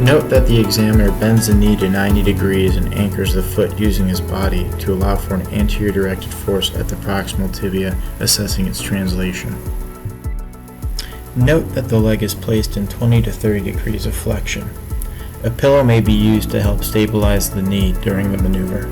Note that the examiner bends the knee to 90 degrees and anchors the foot using his body to allow for an anterior directed force at the proximal tibia, assessing its translation. Note that the leg is placed in 20 to 30 degrees of flexion. A pillow may be used to help stabilize the knee during the maneuver.